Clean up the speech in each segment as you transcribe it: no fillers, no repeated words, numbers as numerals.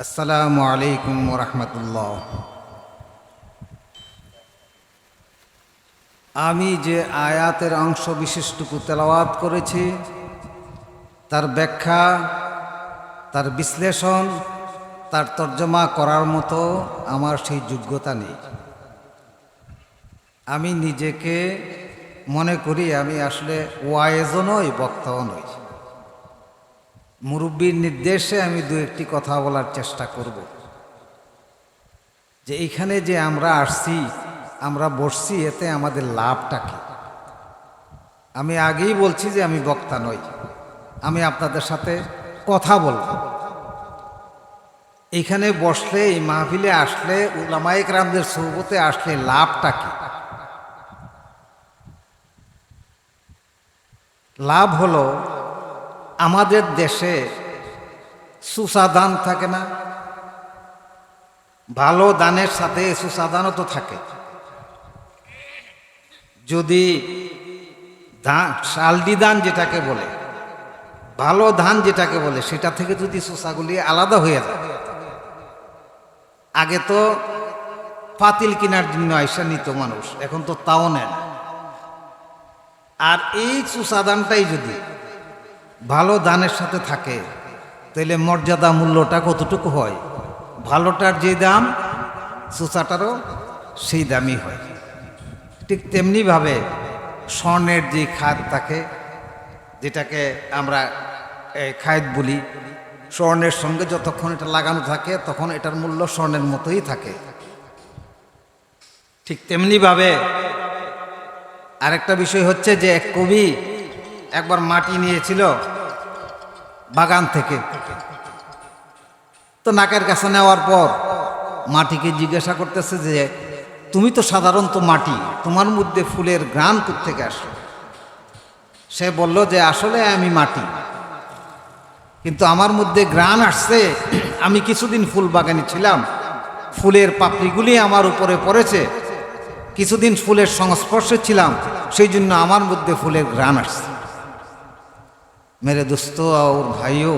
আসসালামু আলাইকুম ওয়া রাহমাতুল্লাহ। আমি যে আয়াতের অংশ বিশেষটুকু তেলাওয়াত করেছি তার ব্যাখ্যা, তার বিশ্লেষণ, তার তর্জমা করার মতো আমার সেই যোগ্যতা নেই। আমি নিজেকে মনে করি আমি আসলে ওয়াইজও নই, বক্তাও নই। মুরব্বীর নির্দেশে আমি দু একটি কথা বলার চেষ্টা করব। যে এইখানে যে আমরা আসছি, আমরা বসছি, এতে আমাদের লাভটা কি? আমি আগেই বলছি যে আমি বক্তা নই, আমি আপনাদের সাথে কথা বলব। এইখানে বসলে, এই মাহফিলে আসলে, উলামায়ে কেরামদের সোহবতে আসলে লাভটা কি? লাভ হলো আমাদের দেশে সুসা দান থাকে না, ভালো দানের সাথে সুসা দানও তো থাকে। যদি শালডি ধান যেটাকে বলে, ভালো ধান যেটাকে বলে, সেটা থেকে যদি সুসাগুলি আলাদা হয়ে যায়, আগে তো পাতিল কেনার জন্য আইসা নিত মানুষ, এখন তো তাও নেন। আর এই সুসা ধানটাই যদি ভালো ধানের সাথে থাকে, তাহলে মর্যাদা মূল্যটা কতটুকু হয়? ভালোটার যে দাম, সুসাটারও সেই দামই হয়। ঠিক তেমনিভাবে স্বর্ণের যে খাদ থাকে, যেটাকে আমরা খাদ বলি, স্বর্ণের সঙ্গে যতক্ষণ এটা লাগানো থাকে তখন এটার মূল্য স্বর্ণের মতোই থাকে। ঠিক তেমনিভাবে আরেকটা বিষয় হচ্ছে যে এক কবি একবার মাটি নিয়েছিল বাগান থেকে। তো নাকের কাছে নেওয়ার পর মাটিকে জিজ্ঞাসা করতেছে যে তুমি তো সাধারণত মাটি, তোমার মধ্যে ফুলের ঘ্রাণ কোত্থেকে আসে? সে বলল যে আসলে আমি মাটি, কিন্তু আমার মধ্যে ঘ্রাণ আসছে, আমি কিছুদিন ফুল বাগানে ছিলাম, ফুলের পাপড়িগুলি আমার উপরে পড়েছে, কিছুদিন ফুলের সংস্পর্শে ছিলাম, সেই জন্য আমার মধ্যে ফুলের ঘ্রাণ আসছে। মেরে দোস্ত আর ভাইও,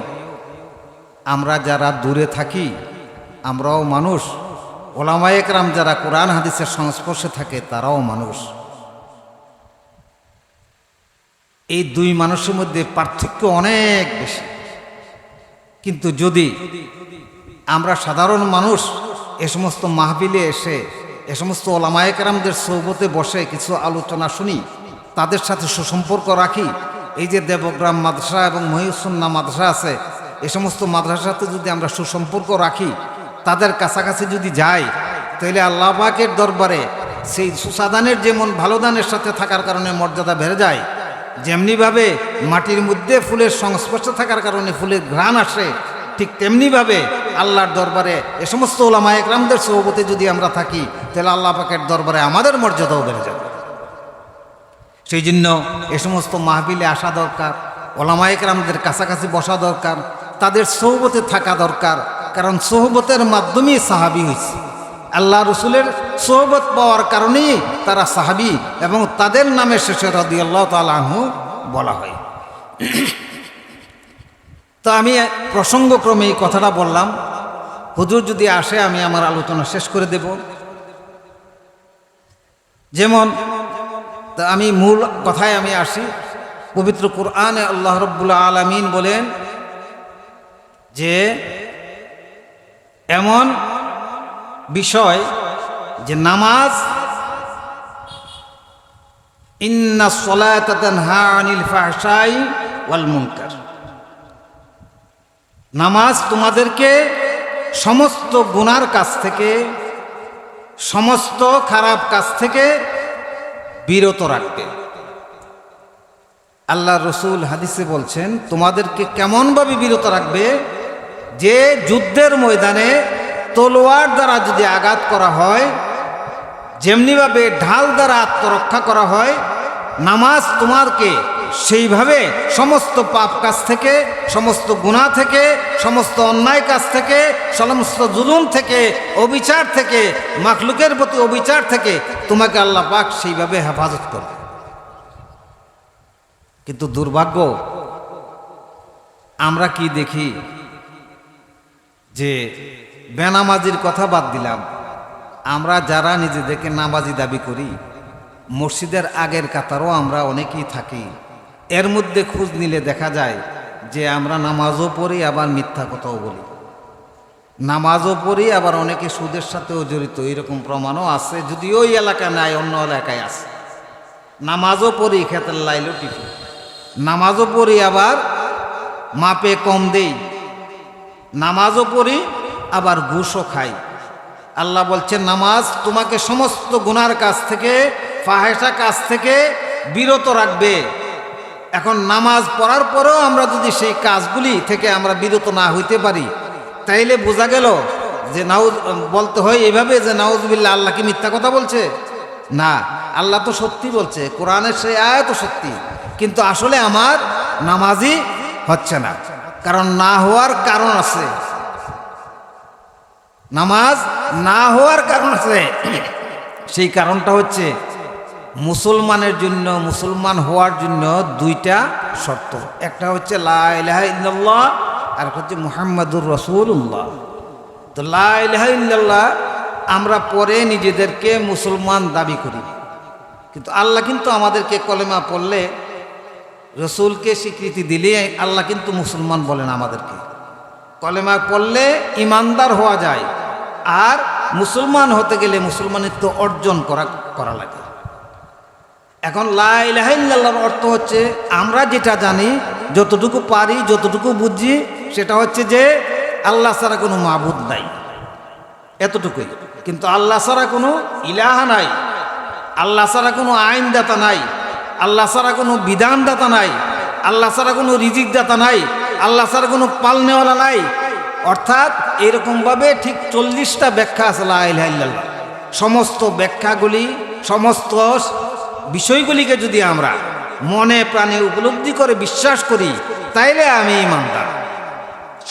আমরা যারা দূরে থাকি আমরাও মানুষ, ওলামায়ে কেরাম যারা কোরআন হাদিসের সংস্পর্শে থাকে তারাও মানুষ। এই দুই মানুষের মধ্যে পার্থক্য অনেক বেশি। কিন্তু যদি আমরা সাধারণ মানুষ এ সমস্ত মাহফিলে এসে, এ সমস্ত ওলামায়ে কেরামদের সোহবতে বসে কিছু আলোচনা শুনি, তাদের সাথে সুসম্পর্ক রাখি, এই যে দেবগ্রাম মাদ্রাসা এবং মহিউসুন্নাহ মাদ্রাসা আছে, এ সমস্ত মাদ্রাসার সাথে যদি আমরা সুসম্পর্ক রাখি, তাদের কাছাকাছি যদি যাই, তাহলে আল্লাহ পাকের দরবারে সেই সুসাদানের যেমন ভালো দানের সাথে থাকার কারণে মর্যাদা বেড়ে যায়, যেমনিভাবে মাটির মধ্যে ফুলের সংস্পর্শ থাকার কারণে ফুলের ঘ্রাণ আসে, ঠিক তেমনিভাবে আল্লাহর দরবারে এ সমস্ত ওলামায়ে কেরামদের সোহবতে যদি আমরা থাকি, তাহলে আল্লাহ পাকের দরবারে আমাদের মর্যাদাও বেড়ে যাবে। সেই জন্য এ সমস্ত মাহফিলে আসা দরকার, ওলামায়ে কেরামদের কাছাকাছি বসা দরকার, তাদের সোহবতে থাকা দরকার। কারণ সোহবতের মাধ্যমেই সাহাবি হয়েছে, আল্লাহ রসুলের সোহবত পাওয়ার কারণেই তারা সাহাবি, এবং তাদের নামে শেষে রাদিয়াল্লাহু তাআলা আনহু বলা হয়। তো আমি প্রসঙ্গক্রমে এই কথাটা বললাম, হুজুর যদি আসে আমি আমার আলোচনা শেষ করে দেব। যেমন আমি মূল কথায় আমি আসি। পবিত্র কোরআনে আল্লাহ রাব্বুল আলামিন বলেন যে এমন বিষয় যে নামাজ, ইন্নাস সালাতা তানহা আনিল ফাহশাই ওয়াল মুনকার, নামাজ তোমাদেরকে সমস্ত গুনার কাজ থেকে, সমস্ত খারাপ কাজ থেকে বিরত রাখবে। আল্লাহ রসুল হাদিসে বলছেন তোমাদেরকে কেমনভাবে বিরত রাখবে? যে যুদ্ধের ময়দানে তলোয়ার দ্বারা যদি আঘাত করা হয়, যেমনিভাবে ঢাল দ্বারা আত্মরক্ষা করা হয়, নামাজ তোমাকে সেইভাবে সমস্ত পাপ কাজ থেকে, সমস্ত গুনাহ থেকে, সমস্ত অন্যায় কাজ থেকে, সমস্ত জুলুম থেকে, অবিচার থেকে, মাখলুকের প্রতি অবিচার থেকে তোমাকে আল্লাহ পাক সেইভাবে হেফাজত করবে। কিন্তু দুর্ভাগ্য, আমরা কি দেখি যে বেনামাজির কথা বাদ দিলাম, আমরা যারা নিজেদেরকে নামাজি দাবি করি, মসজিদের আগের কাতারও আমরা অনেকেই থাকি, এর মধ্যে খোঁজ নিলে দেখা যায় যে আমরা নামাজও পড়ি আবার মিথ্যা কথাও বলি, নামাজও পড়ি আবার অনেকে সুদের সাথেও জড়িত, এরকম প্রমাণও আছে। যদি ওই এলাকা নাই, অন্য এলাকায় আছে। নামাজও পড়ি, খেতের লাইলও টিপি, নামাজও পড়ি আবার মাপে কম দেই, নামাজও পড়ি আবার ঘুষও খাই। আল্লাহ বলছেন নামাজ তোমাকে সমস্ত গুনার কাজ থেকে, ফাহেসা কাজ থেকে বিরত রাখবে। এখন নামাজ পড়ার পরেও আমরা যদি সেই কাজগুলি থেকে আমরা বিরত না হইতে পারি, তাইলে বোঝা গেল যে বলতে হয় এভাবে যে নাউজুবিল্লাহ, আল্লাহ কি মিথ্যা কথা বলছে? না, আল্লাহ তো সত্যি বলছে, কোরআনের সেই আয়াত সত্যি, কিন্তু আসলে আমার নামাজই হচ্ছে না। কারণ না হওয়ার কারণ আছে, নামাজ না হওয়ার কারণ আছে। সেই কারণটা হচ্ছে মুসলমানের জন্য, মুসলমান হওয়ার জন্য দুইটা শর্ত। একটা হচ্ছে লা ইলাহা ইল্লাল্লাহ, আর একটা হচ্ছে মুহাম্মাদুর রাসূলুল্লাহ। তো লা ইলাহা ইল্লাল্লাহ আমরা পরে নিজেদেরকে মুসলমান দাবি করি, কিন্তু আল্লাহ কিন্তু আমাদেরকে কলেমা পড়লে, রসুলকে স্বীকৃতি দিলে আল্লাহ কিন্তু মুসলমান বলেন আমাদেরকে। কলেমা পড়লে ইমানদার হওয়া যায়, আর মুসলমান হতে গেলে মুসলমানিত্ব অর্জন করা লাগে। এখন লা ইলাহা ইল্লাল্লাহর অর্থ হচ্ছে আমরা যেটা জানি, যতটুকু পারি, যতটুকু বুঝি, সেটা হচ্ছে যে আল্লাহ ছাড়া কোনো মাবুদ নাই, এতটুকুই। কিন্তু আল্লাহ ছাড়া কোনো ইলাহা নাই, আল্লাহ ছাড়া কোনো আইনদাতা নাই, আল্লাহ ছাড়া কোনো বিধানদাতা নাই, আল্লাহ ছাড়া কোনো রিজিকদাতা নাই, আল্লাহ ছাড়া কোনো পালনেওয়ালা নাই। অর্থাৎ এরকমভাবে ঠিক 40টা ব্যাখ্যা আছে লা ইলাহা ইল্লাল্লাহ। সমস্ত ব্যাখ্যাগুলি, সমস্ত বিষয়গুলিকে যদি আমরা মনে প্রাণে উপলব্ধি করে বিশ্বাস করি, তাইলে আমি ইমানদার।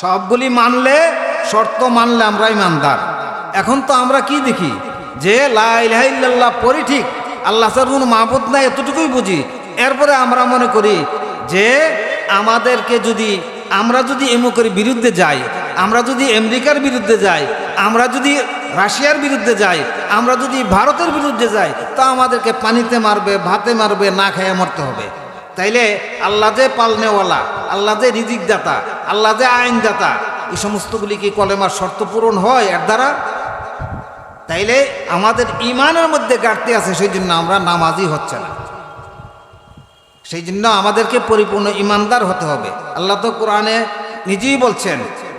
সবগুলি মানলে, শর্ত মানলে আমরা ইমানদার। এখন তো আমরা কি দেখি যে লা ইলাহা ইল্লাল্লাহ পড়ি ঠিক, আল্লাহ ছাড়া কোনো মাবুদ নাই, এতটুকুই বুঝি। এরপরে আমরা মনে করি যে আমাদেরকে যদি, আমরা যদি এমুকের বিরুদ্ধে যাই, আমরা যদি আমেরিকার বিরুদ্ধে যাই, আমরা যদি রাশিয়ার বিরুদ্ধে যাই, আমরা যদি ভারতের বিরুদ্ধে যাই, তা আমাদেরকে পানিতে মারবে, ভাতে মারবে, না খেয়ে মরতে হবে। তাইলে আল্লাহ যে পালনেওয়ালা, আল্লাহ যে রিজিকদাতা, আল্লাহ যে আইনদাতা, এই সমস্তগুলি কি কলেমার শর্ত পূরণ হয় এর দ্বারা? তাইলে আমাদের ইমানের মধ্যে ঘাটতি আছে, সেই জন্য আমরা নামাজি হচ্ছে না। সেই জন্য আমাদেরকে পরিপূর্ণ ইমানদার হতে হবে। আল্লাহ তো কোরআনে নিজেই বলছেন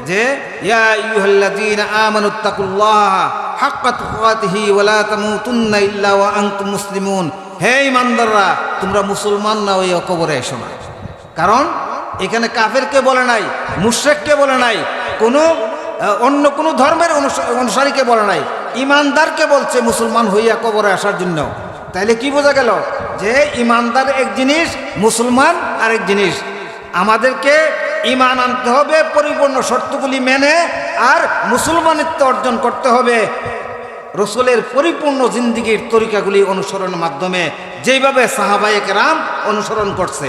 যে ইয়া আইয়ুহাল্লাযীনা আমানুত্তাকুল্লাহা হাক্কা তুকাতিহি ওয়া লা তামুতুন্না ইল্লা ওয়া আনতুম মুসলিমুন। হে ইমানদাররা, তোমরা মুসলমান না হয়ে কবরে এসো না। কারণ এখানে কাফেরকে বলে নাই, মুশরিককে বলে নাই, কোনো অন্য কোনো ধর্মের অনুসারীকে বলে নাই, ইমানদারকে বলছে মুসলমান হইয়া কবরে আসার জন্য। তাইলে কি বোঝা গেল যে ইমানদার এক জিনিস, মুসলমান আরেক জিনিস। আমাদেরকে ইমান আনতে হবে পরিপূর্ণ শর্তগুলি মেনে, আর মুসলমানিত্ব অর্জন করতে হবে রসুলের পরিপূর্ণ জিন্দিগির তরিকাগুলি অনুসরণের মাধ্যমে, যেইভাবে সাহাবায়ে কেরাম অনুসরণ করছে।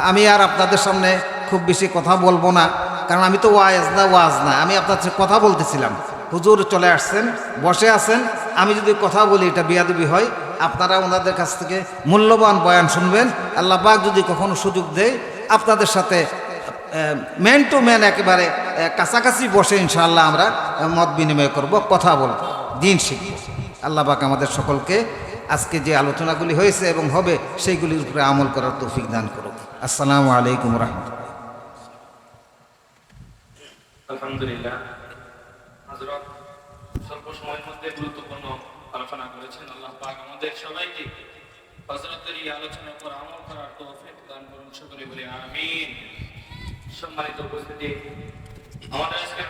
আমি আর আপনাদের সামনে খুব বেশি কথা বলবো না, কারণ আমি তো ওয়াজ না, আমি আপনাদের সাথে কথা বলতেছিলাম। হুজুর চলে আসছেন, বসে আছেন, আমি যদি কথা বলি এটা বেয়াদবি হয়। আপনারা ওনাদের কাছ থেকে মূল্যবান বয়ান শুনবেন। আল্লাহ পাক যদি কখনো সুযোগ দেয়, আপনাদের সাথে ম্যান টু ম্যান একেবারে কাছাকাছি বসে ইনশাআল্লাহ আমরা মত বিনিময় করব, কথা বলব, দিন শিখব। আল্লাহ পাক আমাদের সকলকে আজকে যে আলোচনাগুলি হয়েছে এবং হবে, সেইগুলির উপরে আমল করার তৌফিক দান করুক। আসসালামু আলাইকুম রাহমাতুল্লাহ। আলহামদুলিল্লাহ, হযরত স্বল্প সময়ের মধ্যে গুরুত্বপূর্ণ আলোচনা করেছেন। আল্লাহ পাক আমাদের সবাইকে হযরতের এই আলোচনার উপর আমল করার তৌফিক দান করুন, সকলে বলি আমিন। সম্মানিত উপস্থিতি, আমাদের আজকে